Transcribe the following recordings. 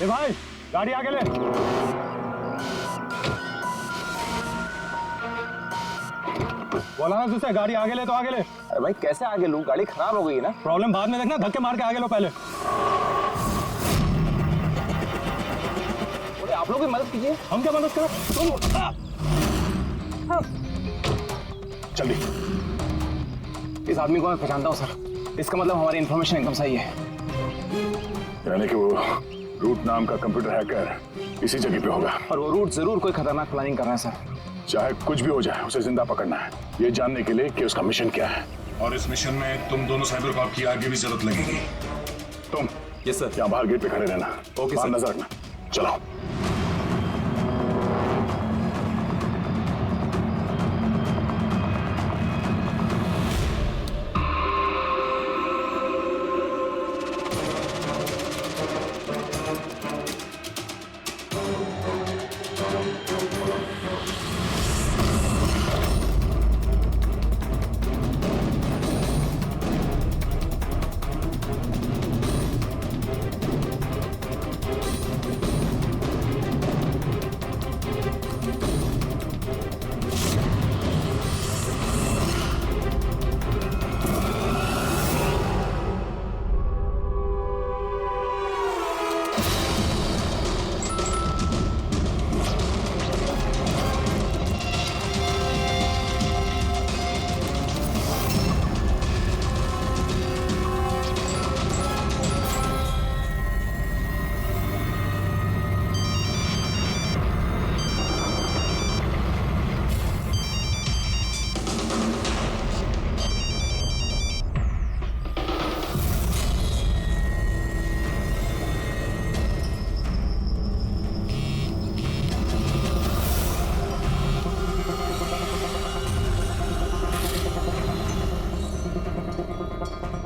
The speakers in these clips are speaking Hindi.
भाई गाड़ी आगे ले। बोला ना तुझसे गाड़ी आगे ले तो आगे ले। अरे भाई कैसे आगे लूं, गाड़ी खराब हो गई ना। प्रॉब्लम बाद में देखना, धक्के मार के आगे लो पहले। बोले आप लोग भी मदद कीजिए। हम क्या मदद करें, तुम जल्दी। इस आदमी को मैं पहचानता हूँ सर, इसका मतलब हमारी इन्फॉर्मेशन एकदम सही है। यानी कि वो रूट नाम का कंप्यूटर हैकर इसी जगह पे होगा। और वो रूट जरूर कोई खतरनाक प्लानिंग कर रहा है सर। चाहे कुछ भी हो जाए उसे जिंदा पकड़ना है, ये जानने के लिए कि उसका मिशन क्या है। और इस मिशन में तुम दोनों साइबर कॉप की आगे भी जरूरत लगेगी। तुम यस सर। यहाँ बाहर गेट पे खड़े रहना। ओके बाहर सर। नजर रखना। चलो।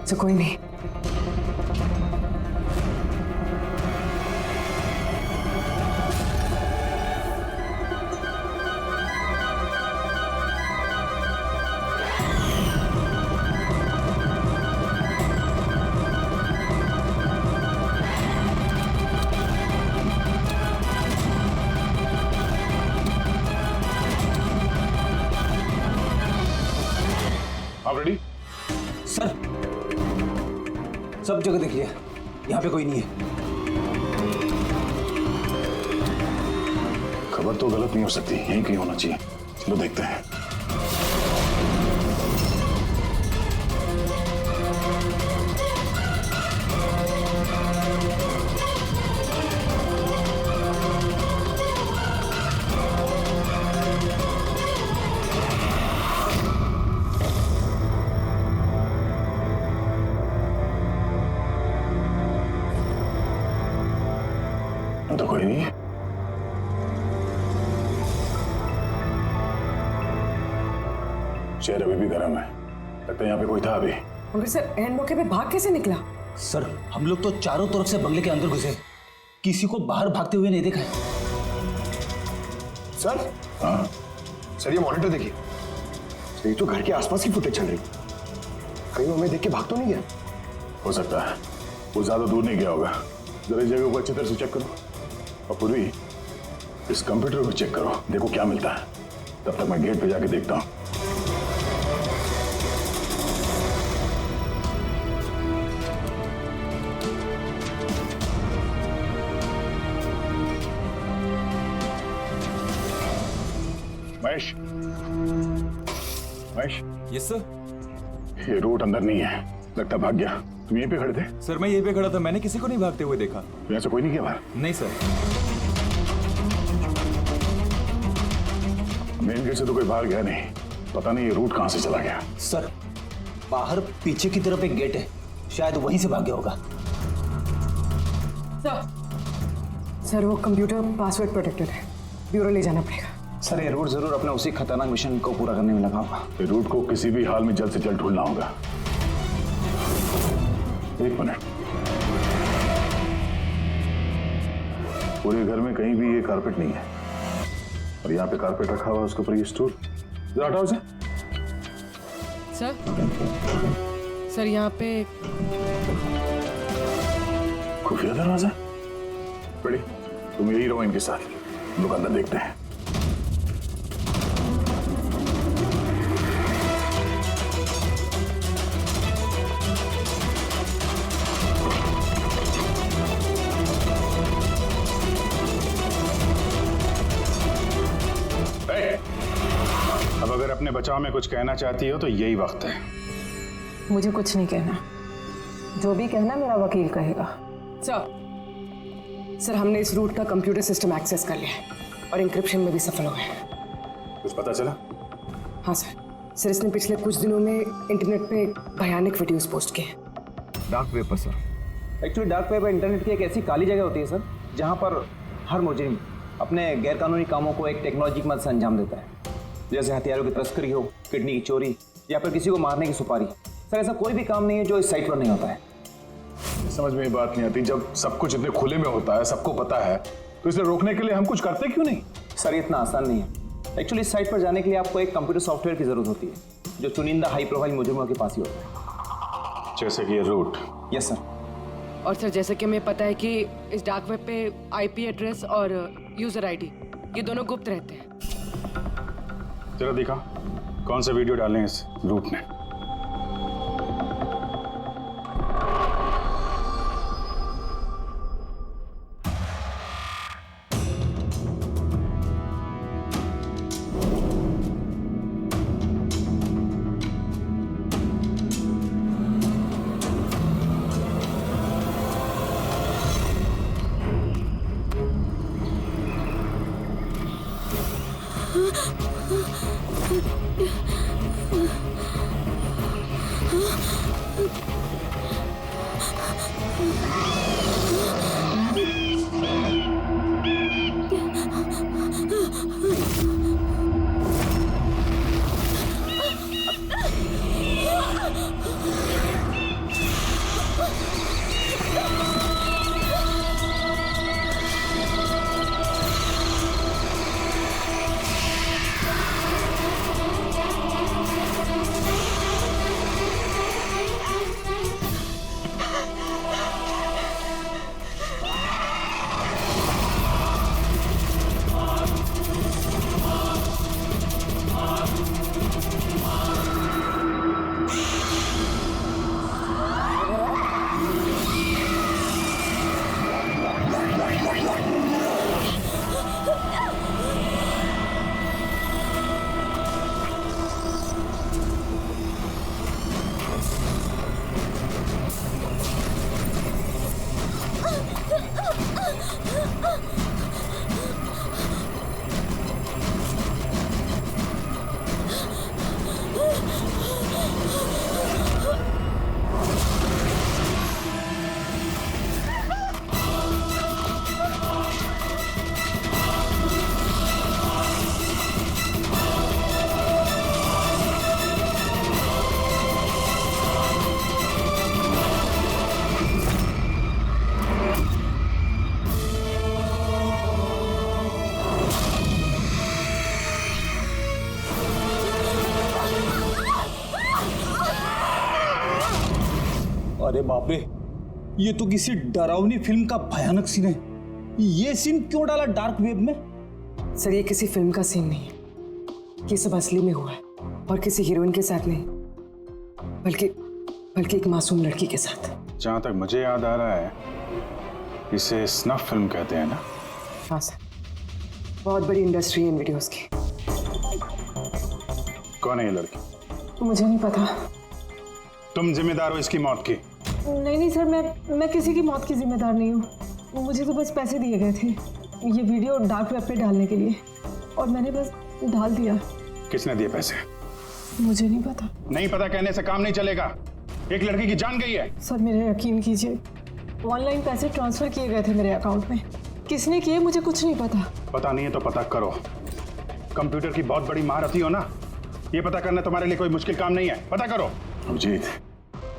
तो कोई नहीं। आप रेडी? सर सब जगह देख लिया, यहाँ पे कोई नहीं है। खबर तो गलत नहीं हो सकती, यहीं कहीं होना चाहिए। चलो देखते हैं। तो कोई नहीं है। शहर अभी भी गर्म है, लगता है यहाँ पे कोई था अभी। मगर सर एंड मौके पे भाग कैसे निकला? सर हम लोग तो चारों तरफ से बंगले के अंदर घुसे, किसी को बाहर भागते हुए नहीं देखा है। सर हाँ सर ये मॉनिटर देखिए, ये तो घर के आसपास की फुटेज चल रही, कहीं वो हमें देख के भाग तो नहीं गया? हो सकता है, वो ज्यादा दूर नहीं गया होगा। जरा इस जगह को अच्छी तरह से चेक करो, और पूर्वी इस कंप्यूटर को चेक करो, देखो क्या मिलता है। तब तक मैं गेट पे जाके देखता हूँ। Mahesh, Mahesh, yes sir. ये रूट अंदर नहीं है, लगता भाग गया। तुम यहीं पे खड़े थे? सर मैं यहीं पे खड़ा था, मैंने किसी को नहीं भागते हुए देखा। यहाँ से कोई नहीं गया बाहर? नहीं सर। मेन गेट से तो कोई बाहर गया नहीं, पता नहीं ये रूट कहाँ से चला गया। सर बाहर पीछे की तरफ एक गेट है, शायद वहीं से भाग गया होगा। सर वो कंप्यूटर पासवर्ड प्रोटेक्टेड है, ब्यूरो ले जाना पड़ेगा। सर ये रूट जरूर अपने उसी खतरनाक मिशन को पूरा करने में लगा होगा। ये रूट को किसी भी हाल में जल्द से जल्द ढूंढना होगा। एक मिनट, पूरे घर में कहीं भी ये कारपेट नहीं है, और यहाँ पे कारपेट रखा हुआ है, उसके ऊपर ये स्टूल। जरा हटाओ इसे। सर यहाँ पे खुफिया दरवाजा, बड़ी तुम यही रहो इनके साथ, हम लोग अंदर देखते हैं। अब अगर अपने बचाव में कुछ कहना चाहती हो तो यही वक्त है। मुझे कुछ नहीं कहना, जो भी कहना मेरा वकील कहेगा। सर हमने इस रूट का कंप्यूटर सिस्टम एक्सेस कर लिया है और इंक्रिप्शन में भी सफल हुए हैं। कुछ पता चला? हाँ सर इसने पिछले कुछ दिनों में इंटरनेट पे भयानक वीडियोस पोस्ट किए हैं। डार्क वेब पर sir. Actually dark web internet की एक ऐसी काली जगह होती है सर, जहाँ पर हर मुजरिम अपने गैरकानूनी कामों को एक टेक्नोलॉजी की मदद से अंजाम देता है, जैसे हथियारों की तस्करी हो, किडनी की चोरी या फिर किसी को मारने की सुपारी। सर ऐसा कोई भी काम नहीं है जो इस साइट पर नहीं होता है। समझ में ये बात नहीं आती, जब सब कुछ इतने खुले में होता है, सबको पता है, तो इसे रोकने के लिए हम कुछ करते क्यों नहीं? सर ये इतना आसान नहीं है। एक्चुअली इस साइट पर जाने के लिए आपको एक कंप्यूटर सॉफ्टवेयर की जरूरत होती है, जो चुनिंदा हाई प्रोफाइल मुजरिमों के पास ही होता है। जैसे कि ये रूट। Yes sir. और सर जैसे कि हमें पता है कि इस डार्क वेब पे IP एड्रेस और यूजर ID ये दोनों गुप्त रहते हैं। जरा दिखा कौन सा वीडियो डालने इस रूट ने। अरे बाप रे, ये तो किसी डरावनी फिल्म का भयानक सीन है। ये सीन क्यों डाला डार्क वेब में? सर ये किसी फिल्म का सीन नहीं है, ये सब असली में हुआ है और किसी हीरोइन के साथ नहीं, बल्कि एक मासूम लड़की के साथ। जहां तक मुझे याद आ रहा है इसे स्नफ फिल्म कहते हैं ना? हाँ सर, बहुत बड़ी इंडस्ट्री है इन वीडियोस की। कौन है ये लड़की? मुझे नहीं पता। तुम जिम्मेदार हो इसकी मौत की? नहीं सर, मैं किसी की मौत की जिम्मेदार नहीं हूँ। मुझे तो बस पैसे दिए गए थे ये वीडियो डार्क वेब पे डालने के लिए, और मैंने बस डाल दिया। किसने दिए पैसे? मुझे नहीं पता। नहीं पता कहने से काम नहीं चलेगा। एक लड़की की जान गई है। सर मेरे यकीन कीजिए, ऑनलाइन पैसे ट्रांसफर किए गए थे मेरे अकाउंट में। किसने किए मुझे कुछ नहीं पता। पता नहीं है तो पता करो। कंप्यूटर की बहुत बड़ी महारथी हो ना, ये पता करना तुम्हारे लिए कोई मुश्किल काम नहीं है। पता करो। अभिजीत,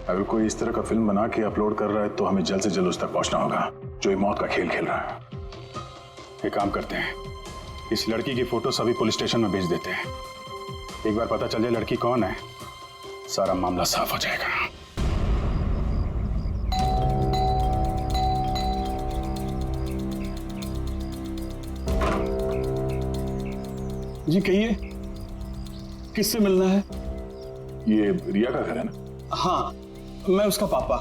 अगर कोई इस तरह का फिल्म बना के अपलोड कर रहा है तो हमें जल्द से जल्द उस तक पहुंचना होगा जो ये मौत का खेल खेल रहा है। एक काम करते हैं, इस लड़की की फोटो सभी पुलिस स्टेशन में भेज देते हैं। एक बार पता चल जाए लड़की कौन है, सारा मामला साफ हो जाएगा। जी कहिए, किससे मिलना है? ये रिया का घर है ना? हाँ, मैं उसका पापा।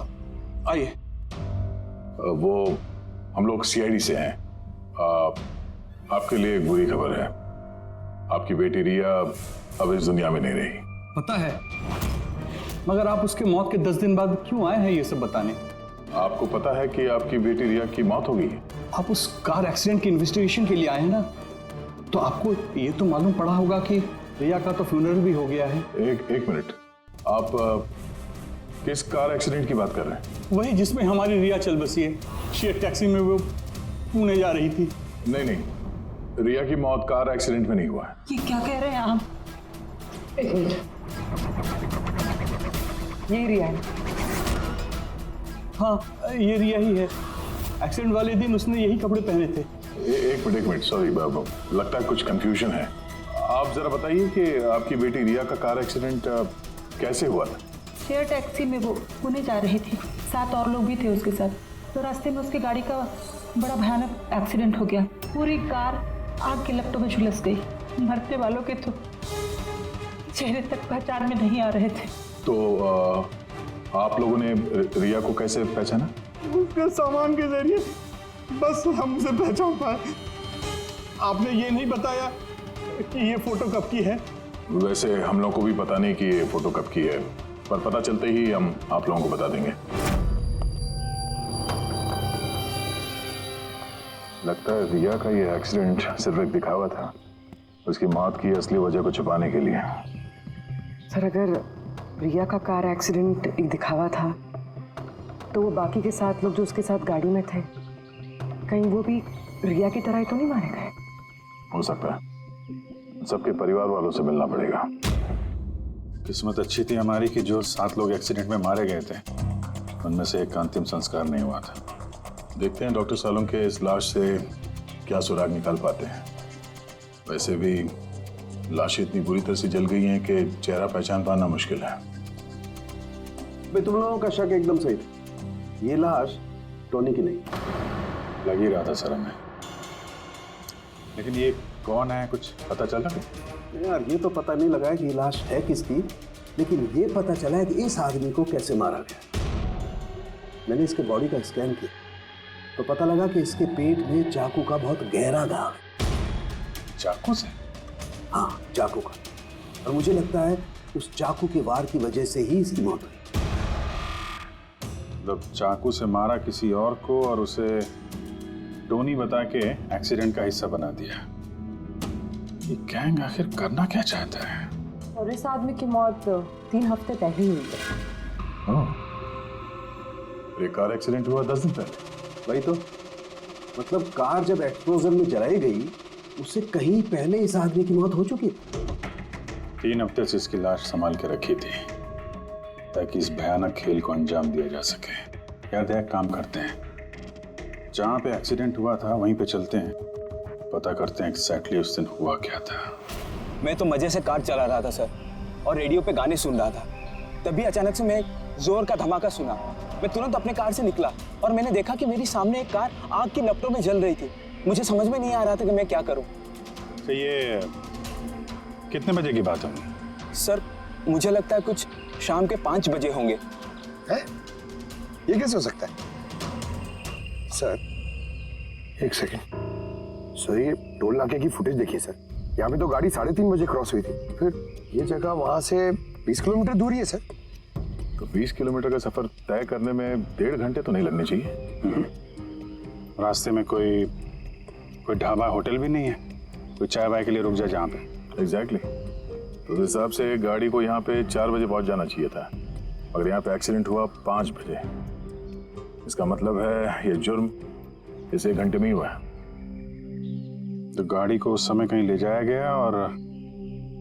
आइए। वो हम लोग सीआईडी से हैं। आपके लिए एक बुरी खबर है। आपकी बेटी रिया अब इस दुनिया में नहीं रही। पता है, मगर आप उसके मौत के 10 दिन बाद क्यों आए हैं ये सब बताने? आपको पता है कि आपकी बेटी रिया की मौत हो गई है? आप उस कार एक्सीडेंट की इन्वेस्टिगेशन के लिए आए हैं ना, तो आपको ये तो मालूम पड़ा होगा कि रिया का तो फ्यूनरल भी हो गया है। एक मिनट, आप किस कार एक्सीडेंट की बात कर रहे हैं? वही जिसमें हमारी रिया चल बसी है। शेयर टैक्सी में वो पुणे जा रही थी। नहीं, रिया की मौत कार एक्सीडेंट में नहीं हुआ है। ये क्या कह रहे हैं आप? एक मिनट, ये रिया है। हाँ, ये रिया ही है। एक्सीडेंट वाले दिन उसने यही कपड़े पहने थे। एक मिनट, सॉरी बाबू, लगता है कुछ कंफ्यूजन है। आप जरा बताइए कि आपकी बेटी रिया का कार एक्सीडेंट कैसे हुआ था? शेयर टैक्सी में वो पुणे जा रही थी, 7 और लोग भी थे उसके साथ। तो रास्ते में उसकी गाड़ी का बड़ा भयानक एक्सीडेंट हो गया। पूरी कार आग की लपटों में झुलस गई। मरने वालों के तो चेहरे तक पहचान में नहीं आ रहे थे। तो आप लोगों ने रिया को कैसे पहचाना? उसके सामान के जरिए बस हमसे पहचान पाए। आपने ये नहीं बताया कि ये फोटो कब की है? वैसे हम लोगों को भी पता नहीं कि ये फोटो कब की है, पर पता चलते ही हम आप लोगों को बता देंगे। लगता है रिया का ये एक्सीडेंट सिर्फ एक दिखावा था, उसकी मौत की असली वजह को छुपाने के लिए। सर, अगर रिया का कार एक्सीडेंट एक दिखावा था, तो वो बाकी के 7 लोग जो उसके साथ गाड़ी में थे, कहीं वो भी रिया की तरह ही तो नहीं मारे गए? हो सकता है। सबके परिवार वालों से मिलना पड़ेगा। किस्मत अच्छी थी हमारी कि जो 7 लोग एक्सीडेंट में मारे गए थे, उनमें से एक का अंतिम संस्कार नहीं हुआ था। देखते हैं डॉक्टर सालों के इस लाश से क्या सुराग निकाल पाते हैं। वैसे भी लाशें इतनी बुरी तरह से जल गई हैं कि चेहरा पहचान पाना मुश्किल है। भाई, तुम लोगों का शक एकदम सही था। ये लाश टोनी की नहीं। लग ही रहा था सर हमें, लेकिन ये कौन है कुछ पता चला? यार, ये तो पता नहीं लगा कि ये लाश है किसकी, लेकिन ये पता चला है कि इस आदमी को कैसे मारा गया। मैंने इसके बॉडी का स्कैन किया तो पता लगा कि इसके पेट में चाकू का बहुत गहरा दाग है। चाकू से? हाँ, चाकू का। और मुझे लगता है उस चाकू के वार की वजह से ही इसकी मौत हुई। मतलब चाकू से मारा किसी और को और उसे टोनी बता के एक्सीडेंट का हिस्सा बना दिया। ये गैंग आखिर करना क्या चाहता है? और इस आदमी की मौत 3 हफ्ते पहले हुई है। एक कार एक्सीडेंट हुआ 10 दिन पहले। वही तो, मतलब कार जब एक्सप्लोजन में जलाई गई, उससे कहीं पहले इस आदमी की मौत हो चुकी थी। 3 हफ्ते से इसकी लाश संभाल के रखी थी ताकि इस भयानक खेल को अंजाम दिया जा सके। यार एक काम करते हैं, जहाँ पे एक्सीडेंट हुआ था वहीं पे चलते हैं, पता करते हैं एग्जैक्टली उस दिन हुआ क्या था। मैं तो मजे से कार चला रहा था सर, और रेडियो पे गाने सुन रहा था। तभी अचानक से मैं एक जोर का धमाका सुना। मैं तुरंत अपने कार से निकला और मैंने देखा कि मेरी सामने एक कार आग की लपटों में जल रही थी। मुझे समझ में नहीं आ रहा था कि मैं क्या करूं। तो ये कितने बजे की बात है? सर, मुझे लगता है कुछ शाम के 5 बजे होंगे। है? ये कैसे हो सकता है? सर, एक सेकंड। सर, ये टोल नाके की फुटेज देखिए सर। यहाँ पे तो गाड़ी 3:30 बजे क्रॉस हुई थी। फिर ये जगह वहां से 20 किलोमीटर दूर ही है सर। तो 20 किलोमीटर का सफर तय करने में 1.5 घंटे तो नहीं लगने चाहिए। रास्ते में कोई ढाबा होटल भी नहीं है, कोई चाय वाय के लिए रुक जाए जहाँ पे। एग्जैक्टली। तो उस हिसाब से गाड़ी को यहाँ पे 4 बजे पहुंच जाना चाहिए था, मगर यहाँ पे एक्सीडेंट हुआ 5 बजे। इसका मतलब है ये जुर्म इस 1 घंटे में ही हुआ है। तो गाड़ी को उस समय कहीं ले जाया गया और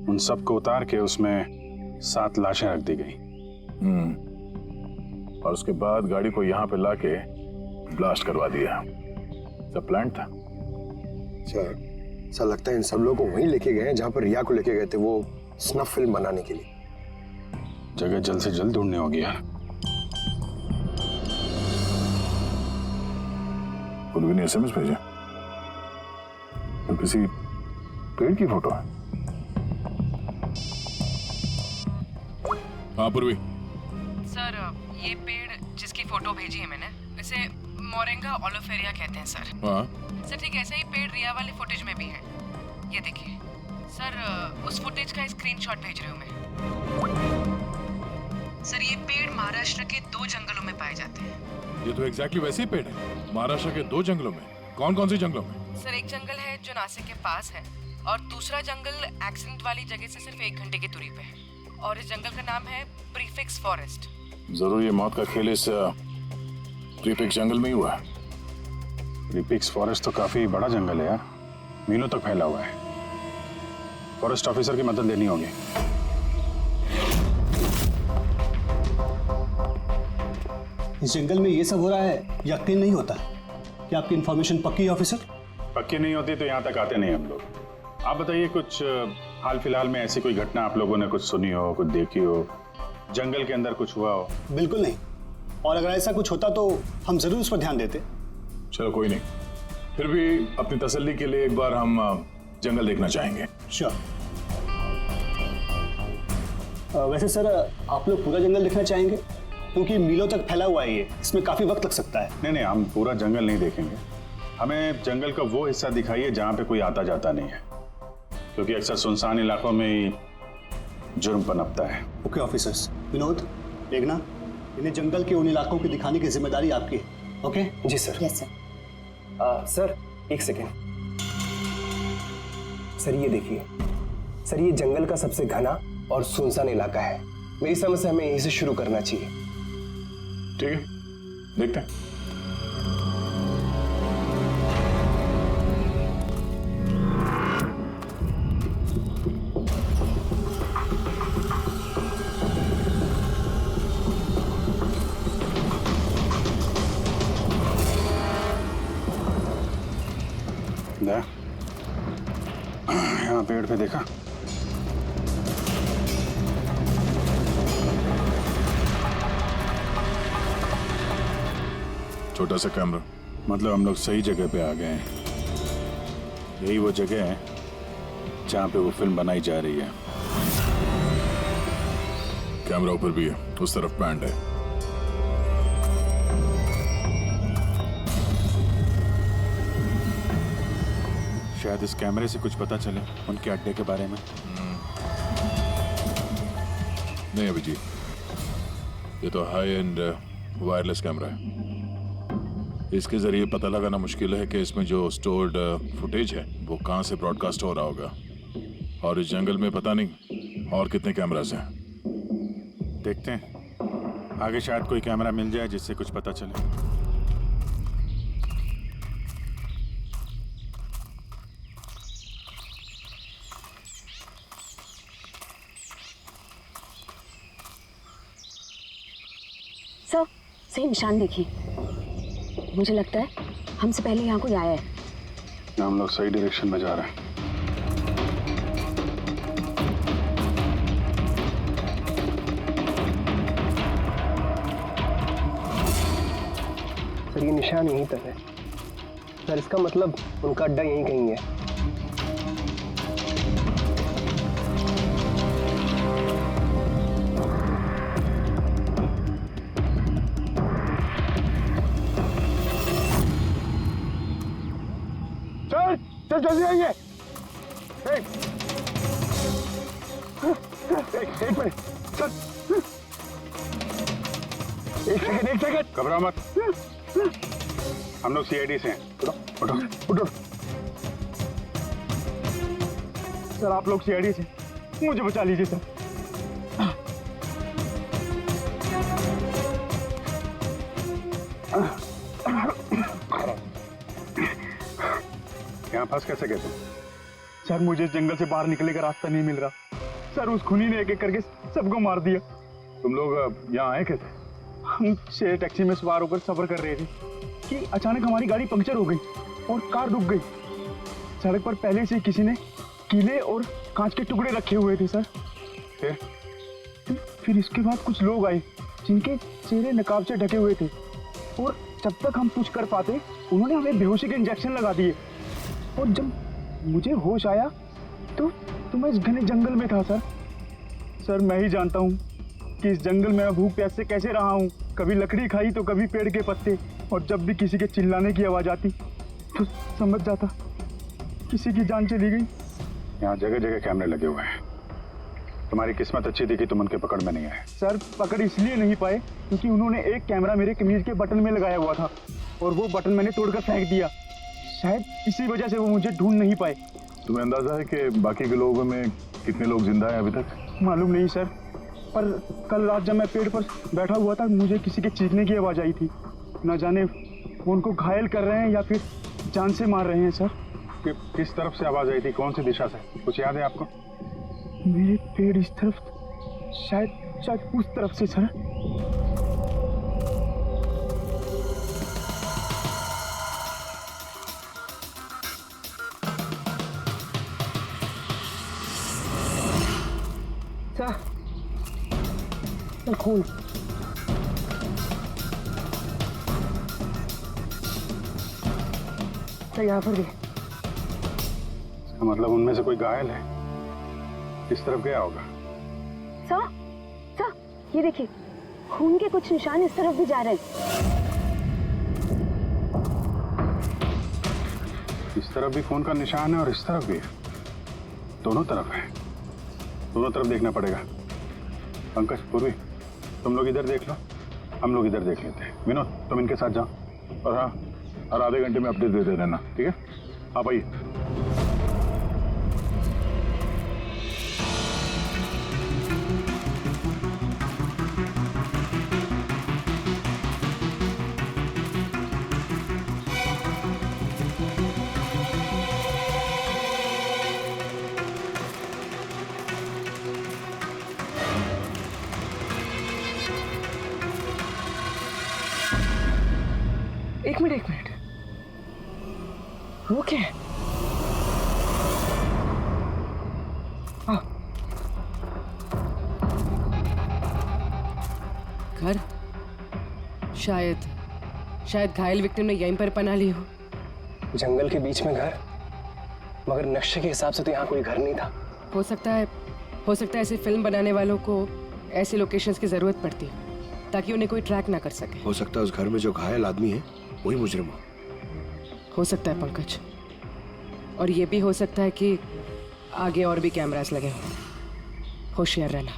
उन सबको उतार के उसमें 7 लाशें रख दी गई। और उसके बाद गाड़ी को यहाँ पे लाके ब्लास्ट करवा दिया। सब प्लान था। सर, लगता है इन सब लोगों को वहीं लेके गए हैं जहाँ पर रिया को लेके गए थे, वो स्नफ फिल्म बनाने के लिए। जगह जल्द से जल्द ढूंढनी होगी यार। पुलवी ने SMS भेजा तो किसी पेड़ की फोटो है। हाँ पूर्वी, सर ये पेड़ जिसकी फोटो भेजी है मैंने, इसे मोरिंगा ओलिफेरिया कहते हैं सर। हाँ सर ठीक ऐसा ही पेड़ रिया वाली फुटेज में भी है। ये देखिए सर, उस फुटेज का स्क्रीनशॉट भेज रही हूँ मैं। सर ये पेड़ महाराष्ट्र के 2 जंगलों में पाए जाते हैं। ये तो एग्जैक्टली वैसे ही पेड़ है, महाराष्ट्र के 2 जंगलों में। कौन कौन से जंगलों में? सर एक जंगल है जो नासिक के पास है और दूसरा जंगल एक्सीडेंट वाली जगह से सिर्फ 1 घंटे की दूरी पे है और इस जंगल का नाम है प्रीफिक्स फॉरेस्ट। जरूर ये मौत का खेल इस प्रीफिक्स जंगल में ही हुआ है। रिपिक्स फॉरेस्ट तो काफी बड़ा जंगल है यार, मीलों तक फैला हुआ है। फॉरेस्ट ऑफिसर की मदद लेनी होगी। इस जंगल में ये सब हो रहा है, यकीन नहीं होता। क्या आपकी इन्फॉर्मेशन पक्की है ऑफिसर? पक्की नहीं होती तो यहाँ तक आते नहीं हम लोग। आप बताइए कुछ हाल फिलहाल में ऐसी कोई घटना आप लोगों ने कुछ सुनी हो, कुछ देखी हो, जंगल के अंदर कुछ हुआ हो? बिल्कुल नहीं, और अगर ऐसा कुछ होता तो हम जरूर उस पर ध्यान देते। चलो कोई नहीं, फिर भी अपनी तसल्ली के लिए एक बार हम जंगल देखना चाहेंगे। श्योर। वैसे सर आप लोग पूरा जंगल देखना चाहेंगे? क्योंकि मीलों तक फैला हुआ है ये, इसमें काफी वक्त लग सकता है। नहीं नहीं, हम पूरा जंगल नहीं देखेंगे। हमें जंगल का वो हिस्सा दिखाइए जहाँ पे कोई आता जाता नहीं है, क्योंकि अक्सर सुनसान इलाकों में ही जुर्म पनपता है। Okay officers. विनोद, मेघना, इन्हें जंगल के उन इलाकों की दिखाने की जिम्मेदारी आपकी है। ओके? जी सर। Yes sir. सर एक सेकेंड। सर ये देखिए, सर ये जंगल का सबसे घना और सुनसान इलाका है। मेरी समझ से हमें यहीं से शुरू करना चाहिए। ठीक है, देखते हैं। यहाँ पेड़ पे देखा? छोटा सा कैमरा। मतलब हम लोग सही जगह पे आ गए हैं। यही वो जगह है जहाँ पे वो फिल्म बनाई जा रही है। कैमरा ऊपर भी है, उस तरफ पैंड है। शायद इस कैमरे से कुछ पता चले उनके अड्डे के बारे में। नहीं अभिजीत, ये तो हाई एंड वायरलेस कैमरा है। इसके जरिए पता लगाना मुश्किल है कि इसमें जो स्टोर्ड फुटेज है वो कहाँ से ब्रॉडकास्ट हो रहा होगा, और इस जंगल में पता नहीं और कितने कैमरास हैं। देखते हैं, आगे शायद कोई कैमरा मिल जाए जिससे कुछ पता चले। सर सही निशान देखिए, मुझे लगता है हमसे पहले यहाँ कोई आया है। हम लोग सही डायरेक्शन में जा रहे हैं। सर ये निशान यहीं तक है। सर इसका मतलब उनका अड्डा यहीं कहीं है। सर जल्दी आइए। एक मिनट सर, एक सेकंड। घबराओ मत, हम लोग सीआईडी से हैं। उठो उठो। सर आप लोग सीआईडी से, मुझे बचा लीजिए सर। यहाँ फंस कैसे गए तुम? सर मुझे इस जंगल से बाहर निकलने का रास्ता नहीं मिल रहा। सर उस खूनी ने एक एक करके सबको मार दिया। तुम लोग यहाँ आए कैसे? हम शेयर टैक्सी में सवार होकर सफर कर रहे थे कि अचानक हमारी गाड़ी पंक्चर हो गई और कार रुक गई। सड़क पर पहले से किसी ने कीले और कांच के टुकड़े रखे हुए थे सर। फिर इसके बाद कुछ लोग आए जिनके चेहरे नकाब से ढके हुए थे, और जब तक हम कुछ कर पाते उन्होंने हमें बेहोशी के इंजेक्शन लगा दिए। और जब मुझे होश आया तो मैं इस घने जंगल में था सर। सर मैं ही जानता हूँ कि इस जंगल में मैं भूख प्यास से कैसे रहा हूँ। कभी लकड़ी खाई तो कभी पेड़ के पत्ते, और जब भी किसी के चिल्लाने की आवाज आती तो समझ जाता किसी की जान चली गई। यहाँ जगह जगह कैमरे लगे हुए हैं। तुम्हारी किस्मत अच्छी थी कि तुम उनके पकड़ में नहीं आए। सर पकड़ इसलिए नहीं पाए क्योंकि उन्होंने एक कैमरा मेरे कमीज के बटन में लगाया हुआ था और वो बटन मैंने तोड़कर फेंक दिया। शायद इसी वजह से वो मुझे ढूंढ नहीं पाए। तुम्हें अंदाजा है कि बाकी के लोगों में कितने लोग जिंदा हैं अभी तक? मालूम नहीं सर, पर कल रात जब मैं पेड़ पर बैठा हुआ था मुझे किसी के चीखने की आवाज़ आई थी। न जाने वो उनको घायल कर रहे हैं या फिर जान से मार रहे हैं सर। किस तरफ से आवाज आई थी, कौन सी दिशा से, कुछ याद है आपको? मेरे पेड़ इस तरफ, शायद उस तरफ से सर। खून तो यहाँ पर भी। इसका मतलब उनमें से कोई घायल है। किस तरफ गया होगा? सर ये देखिए, खून के कुछ निशान इस तरफ भी जा रहे हैं। इस तरफ भी खून का निशान है और इस तरफ भी है। दोनों तरफ है, दोनों तरफ देखना पड़ेगा। पंकज, पूर्वी, तुम लोग इधर देख लो, हम लोग इधर देख लेते हैं। विनोद, तुम इनके साथ जाओ और हाँ, हर आधे घंटे में अपडेट दे देना, ठीक है? आप आइए। एक मिनट, वो क्या है? घर, शायद घायल विक्टिम ने यहीं पर पनाह ली हो। जंगल के बीच में घर, मगर नक्शे के हिसाब से तो यहाँ कोई घर नहीं था। हो सकता है ऐसे फिल्म बनाने वालों को ऐसे लोकेशंस की जरूरत पड़ती है ताकि उन्हें कोई ट्रैक ना कर सके। हो सकता है उस घर में जो घायल आदमी है वही मुजरिम हो सकता है पंकज, और ये भी हो सकता है कि आगे और भी कैमरास लगे हों। होशियार रहना।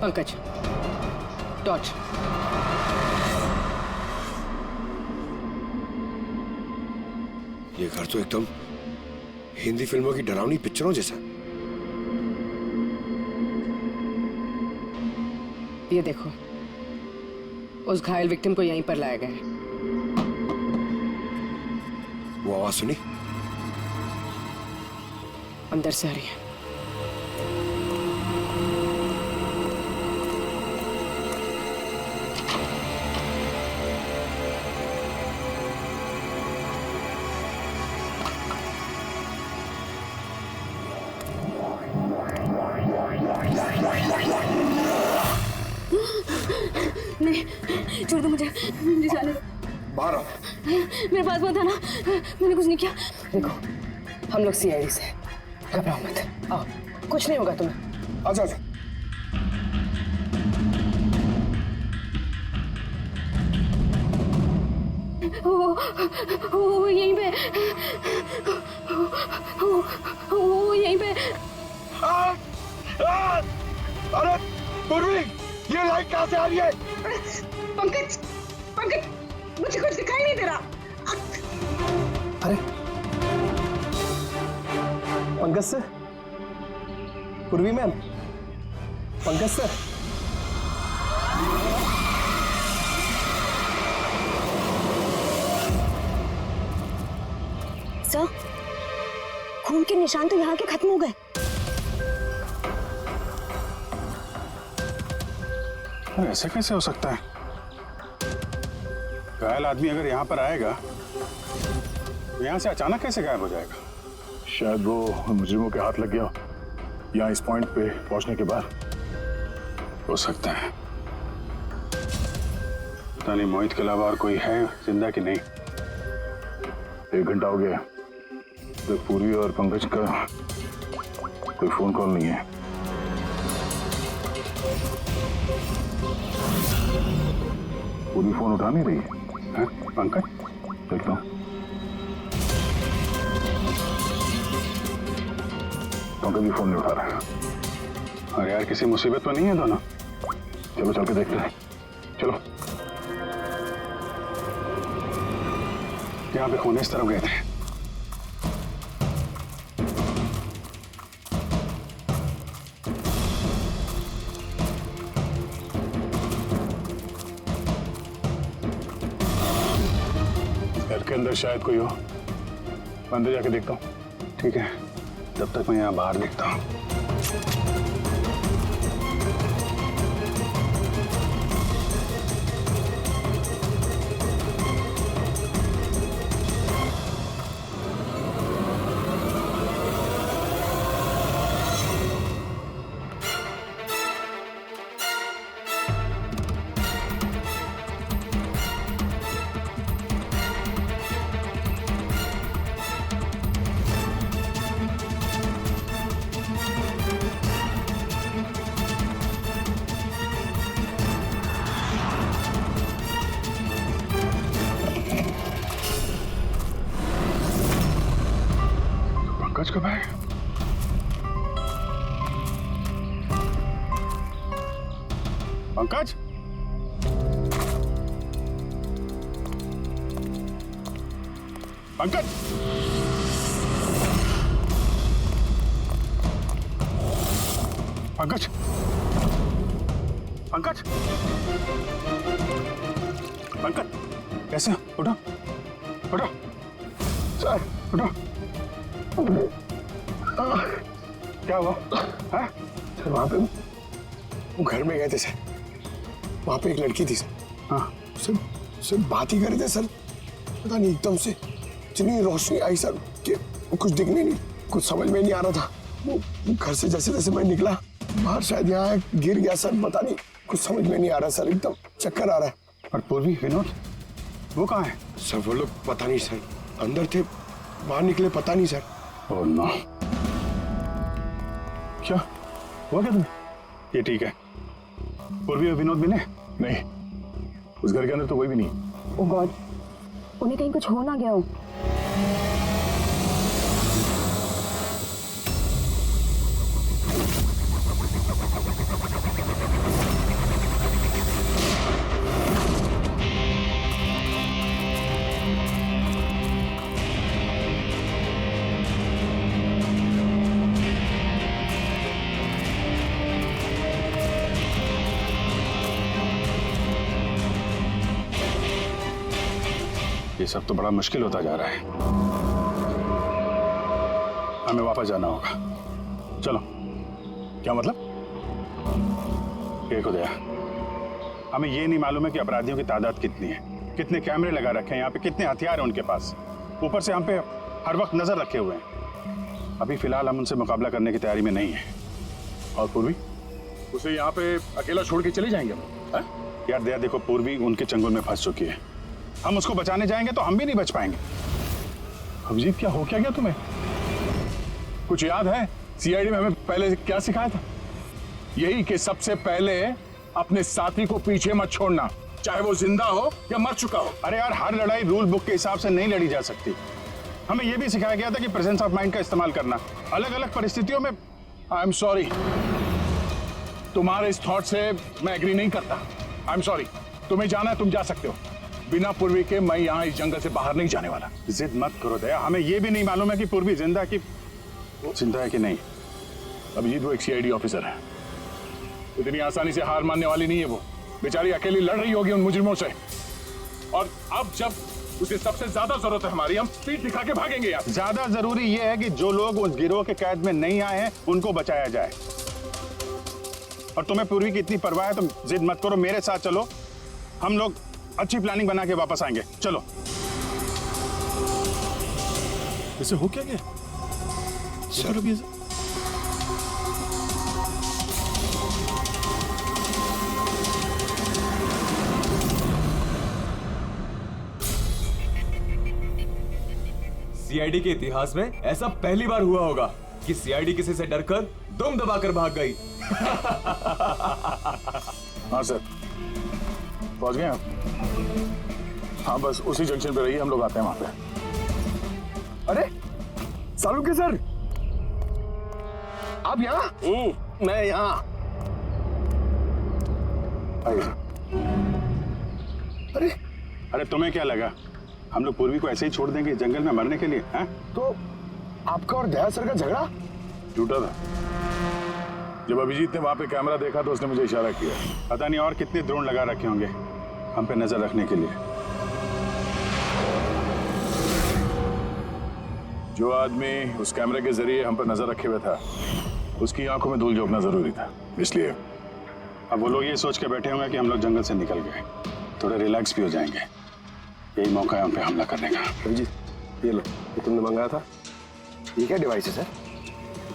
पंकज, टॉर्च। ये घर तो एकदम हिंदी फिल्मों की डरावनी पिक्चरों जैसा। ये देखो, उस घायल विक्टिम को यहीं पर लाया गया है। वो आवाज सुनी? अंदर से आ रही है। नहीं, छोड़ दो मुझे जाने। बाहर आओ। मेरे पास मत आना, मैंने कुछ नहीं किया। देखो, हम लोग CID से हैं, घबराओ मत। आओ, कुछ नहीं होगा तुम्हें। आजा। वो यहीं पे, वो यहीं पे। अरे पूर्वी, ये लाइट कहाँ से आ रही है? पंकज, मुझे कुछ दिखाई नहीं दे रहा। अरे पंकज सर, पूर्वी मैम, पंकज सर। सर, खून के निशान तो यहाँ के खत्म हो गए। ऐसे कैसे हो सकता है? घायल आदमी अगर यहाँ पर आएगा तो यहाँ से अचानक कैसे गायब हो जाएगा? शायद वो मुजरिमों के हाथ लग गया यहाँ इस पॉइंट पे पहुंचने के बाद। हो सकता है। पता नहीं मोहित के अलावा और कोई है जिंदा कि नहीं। 1 घंटा हो गया तो पूर्वी और पंकज का कोई फोन कॉल नहीं है। पूरी फोन उठा नहीं रही है। पंकज देखता हूँ। पंकज भी फोन नहीं उठा रहा है। अरे यार किसी मुसीबत में नहीं है दोनों। चलो चल के देखते हैं। चलो। यहाँ पे खून इस तरफ गए थे। घर के अंदर शायद कोई हो। अंदर जाके देखता हूँ। ठीक है, तब तक मैं यहाँ बाहर देखता हूँ। पंकज कब आए? पंकज? पंकज? पंकज? पंकज? पंकज? कैसे हो? उठो, उठो, सर, उठो। क्या हुआ? हाँ? सर वहाँ पे वो घर में गए थे सर। वहाँ पे एक लड़की थी सर। हाँ। सर बात ही कर रहे थे सर। पता नहीं एकदम से इतनी रोशनी आई सर कि कुछ दिखने नहीं, कुछ समझ में नहीं आ रहा था। वो घर से जैसे जैसे मैं निकला बाहर शायद यहाँ गिर गया सर। पता नहीं कुछ समझ में नहीं आ रहा सर, एकदम चक्कर आ रहा है। और पूर्वी, विनोद, वो कहाँ है? सर वो लोग पता नहीं सर, अंदर थे, बाहर निकले पता नहीं सर। Oh no. क्या हुआ क्या तुम्हें? ये ठीक है। पूर्वी और विनोद मिले? नहीं, उस घर के अंदर तो कोई भी नहीं। ओह गॉड, उन्हें कहीं कुछ हो ना गया हो। ये सब तो बड़ा मुश्किल होता जा रहा है। हमें वापस जाना होगा। चलो। क्या मतलब? एक हो गया। हमें ये नहीं मालूम है कि अपराधियों की तादाद कितनी है, कितने कैमरे लगा रखे हैं यहाँ पे, कितने हथियार हैं उनके पास। ऊपर से हम पे हर वक्त नजर रखे हुए हैं। अभी फिलहाल हम उनसे मुकाबला करने की तैयारी में नहीं है। और पूर्वी, उसे यहाँ पे अकेला छोड़ के चले जाएंगे हम? यार देखो, पूर्वी उनके चंगुल में फंस चुकी है। हम उसको बचाने जाएंगे तो हम भी नहीं बच पाएंगे। अभिजीत, क्या हो क्या गया तुम्हें? कुछ याद है सीआईडी में हमें पहले क्या सिखाया था? यही कि सबसे पहले अपने साथी को पीछे मत छोड़ना, चाहे वो जिंदा हो या मर चुका हो। अरे यार, हर लड़ाई रूल बुक के हिसाब से नहीं लड़ी जा सकती। हमें यह भी सिखाया गया था कि प्रेजेंस ऑफ माइंड का इस्तेमाल करना अलग अलग परिस्थितियों में। आई एम सॉरी, तुम्हारे इस थॉट से मैं एग्री नहीं करता। I am sorry. तुम्हें जाना है तुम जा सकते हो, बिना पूर्वी के मैं यहाँ इस जंगल से बाहर नहीं जाने वाला। जिद मत करो दया, हमें यह भी नहीं मालूम है कि पूर्वी जिंदा है कि नहीं। अभिजीत वो एक सीआईडी ऑफिसर है, इतनी आसानी से हार मानने वाली नहीं है। वो बेचारी अकेली लड़ रही होगी उन मुजरिमों से, और अब जब उसे सबसे ज्यादा जरूरत है हमारी, हम पीठ दिखा के भागेंगे यार। ज्यादा जरूरी यह है कि जो लोग उस गिरोह के कैद में नहीं आए हैं उनको बचाया जाए। और तुम्हें पूर्वी की इतनी परवाह है तो जिद मत करो, मेरे साथ चलो। हम लोग अच्छी प्लानिंग बना के वापस आएंगे। चलो। इसे हो क्या गया? सर अभी ऐसे सीआईडी के इतिहास में ऐसा पहली बार हुआ होगा कि सीआईडी किसी से डरकर दुम दबाकर भाग गई। हाँ सर, पहुंच गए आप? हाँ बस उसी जंक्शन पे रहिए, हम लोग आते हैं वहां पे। अरे सालुंके सर, आप यहाँ? मैं यहाँ। अरे अरे तुम्हें क्या लगा हम लोग पूर्वी को ऐसे ही छोड़ देंगे जंगल में मरने के लिए? हैं? तो आपका और दया सर का झगड़ा झूठा था। जब अभिजीत ने वहां पे कैमरा देखा तो उसने मुझे इशारा किया। पता नहीं और कितने ड्रोन लगा रखे होंगे हम पे नजर रखने के लिए। जो आदमी उस कैमरे के जरिए हम पर नजर रखे हुए था, उसकी आंखों में धूल झोंकना जरूरी था, इसलिए। अब वो लोग ये सोच के बैठे होंगे कि हम लोग जंगल से निकल गए, थोड़े रिलैक्स भी हो जाएंगे। यही मौका है हम पे हमला करने का। अभिजीत, ये लो, ये तुमने मंगाया था। ये क्या डिवाइस है सर?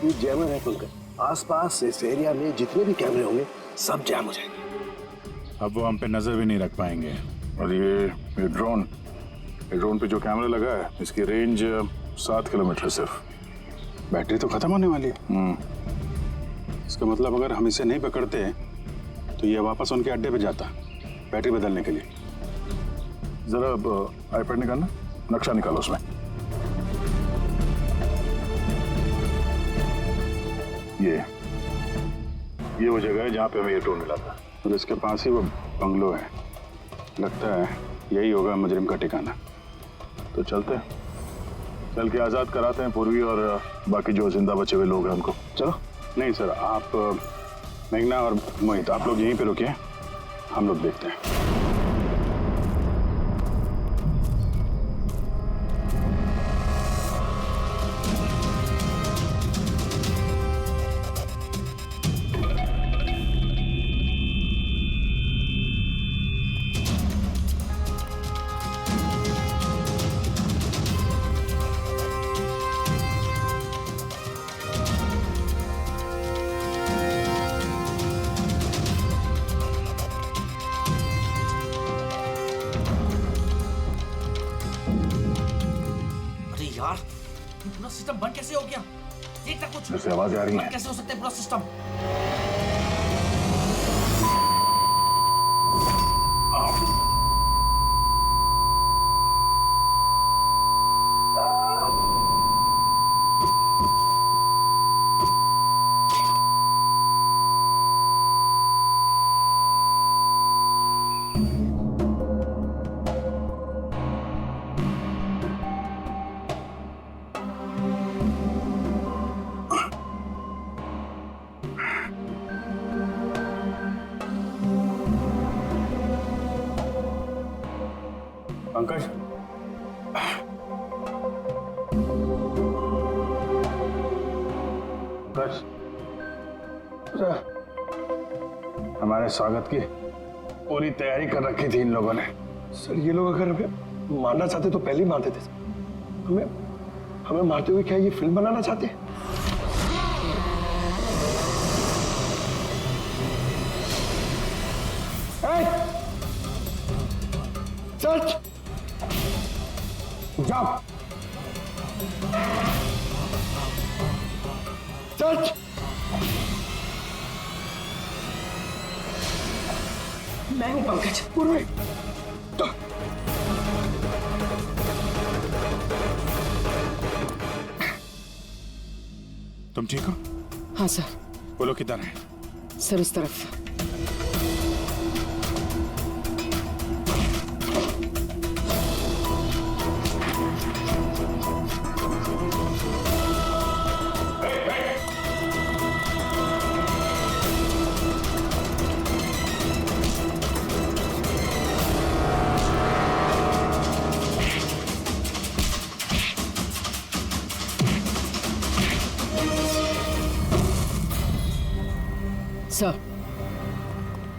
ये जैमर है पंकज। आसपास इस एरिया में जितने भी कैमरे होंगे सब जैम हो जाएंगे। अब वो हम पे नजर भी नहीं रख पाएंगे। और ये ड्रोन पे जो कैमरा लगा है, इसकी रेंज 7 किलोमीटर सिर्फ। बैटरी तो खत्म होने वाली है। इसका मतलब अगर हम इसे नहीं पकड़ते तो ये वापस उनके अड्डे पे जाता बैटरी बदलने के लिए। जरा आईपैड निकालना, नक्शा निकालो उसमें। ये वो जगह है जहाँ पे हमें ये ड्रोन मिला था। और इसके पास ही वो बंगलो है। लगता है यही होगा मुजरिम का ठिकाना। तो चलते हैं, चल के आज़ाद कराते हैं पूर्वी और बाकी जो जिंदा बचे हुए लोग हैं उनको। चलो। नहीं सर, आप मेघना और मोहित आप लोग यहीं पे रुकिए, हम लोग देखते हैं। पूरा सिस्टम बंद कैसे हो गया? देख तक कुछ जैसे आवाज आ रही है। कैसे हो सकता है पूरा सिस्टम? पंकज, हमारे स्वागत की पूरी तैयारी कर रखी थी इन लोगों ने। सर ये लोग अगर हमें मारना चाहते तो पहले ही मार देते। हमें मारते हुए क्या ये फिल्म बनाना चाहते हैं? सच जाओ, सच मैं हूं पंकज। पूर्वी, तुम ठीक हो? हाँ सर। वो लोग किधर हैं? सर उस तरफ। सर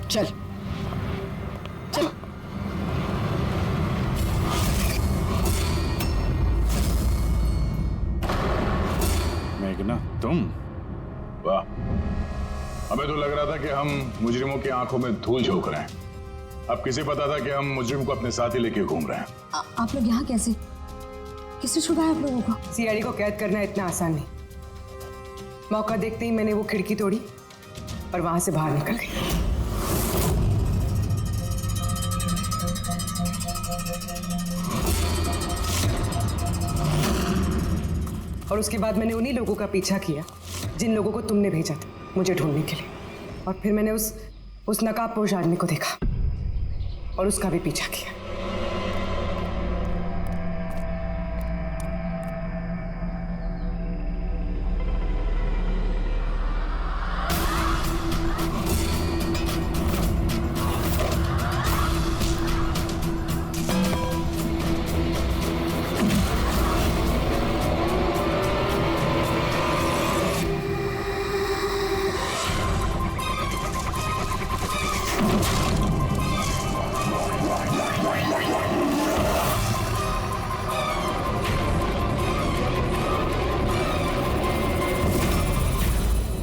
चल चल। तुम? वाह, हमें तो लग रहा था कि हम मुजरिमों की आंखों में धूल झोंक रहे हैं। अब किसे पता था कि हम मुजरिम को अपने साथ ही लेके घूम रहे हैं। आप लोग यहाँ कैसे? किसने छुड़ाया आप लोगों को? सीआईडी को कैद करना इतना आसान नहीं। मौका देखते ही मैंने वो खिड़की तोड़ी और वहां से बाहर निकल गई। और उसके बाद मैंने उन्हीं लोगों का पीछा किया जिन लोगों को तुमने भेजा था मुझे ढूंढने के लिए। और फिर मैंने उस नकाबपोश आदमी को देखा और उसका भी पीछा किया।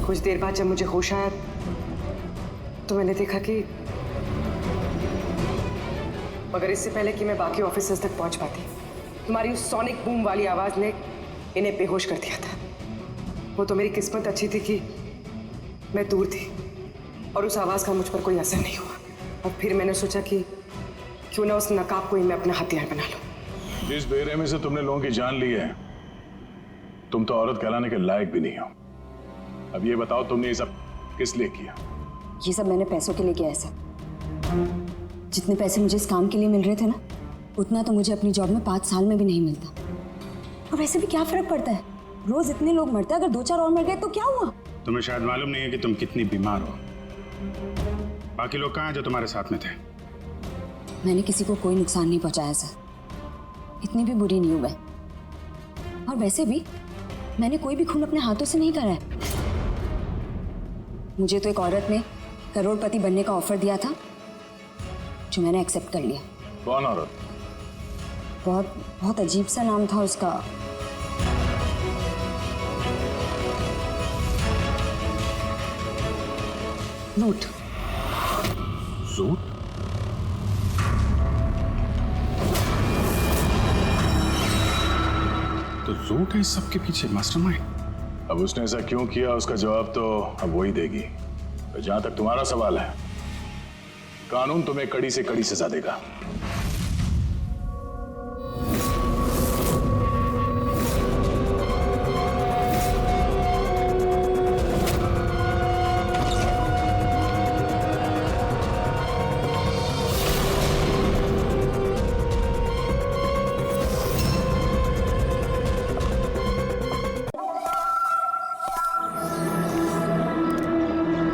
कुछ देर बाद जब मुझे होश आया तो मैंने देखा कि मगर इससे पहले कि मैं बाकी ऑफिसर्स तक पहुंच पाती, तुम्हारी उस सोनिक बूम वाली आवाज ने इन्हें बेहोश कर दिया था। वो तो मेरी किस्मत अच्छी थी कि मैं दूर थी और उस आवाज का मुझ पर कोई असर नहीं हुआ। और फिर मैंने सोचा कि क्यों ना उस नकाब को ही मैं अपना हथियार बना लूं। जिस बेरहमी से तुमने लोगों की जान ली है, तुम तो औरत कहलाने के लायक भी नहीं हो। अब ये बताओ, तुमने ये सब किस लिए किया? ये सब मैंने पैसों के लिए किया है सर। जितने पैसे मुझे इस काम के लिए मिल रहे थे ना, उतना तो मुझे अपनी जॉब में 5 साल में भी नहीं मिलता। और वैसे भी क्या फर्क पड़ता है, रोज इतने लोग मरते हैं, अगर 2-4 और मर गए तो क्या हुआ? तुम्हें शायद मालूम नहीं है कि तुम कितनी बीमार हो। बाकी लोग कहाँ हैं जो तुम्हारे साथ में थे? मैंने किसी को कोई नुकसान नहीं पहुंचाया सर, इतनी भी बुरी नहीं हूं मैं। और वैसे भी मैंने कोई भी खून अपने हाथों से नहीं करा है। मुझे तो एक औरत ने करोड़पति बनने का ऑफर दिया था जो मैंने एक्सेप्ट कर लिया। कौन औरत? बहुत अजीब सा नाम था उसका। रूट। रूट? तो रूट है इस सब के पीछे मास्टरमाइंड। अब उसने ऐसा क्यों किया, उसका जवाब तो अब वही देगी। तो जहां तक तुम्हारा सवाल है, कानून तुम्हें कड़ी से कड़ी सजा देगा।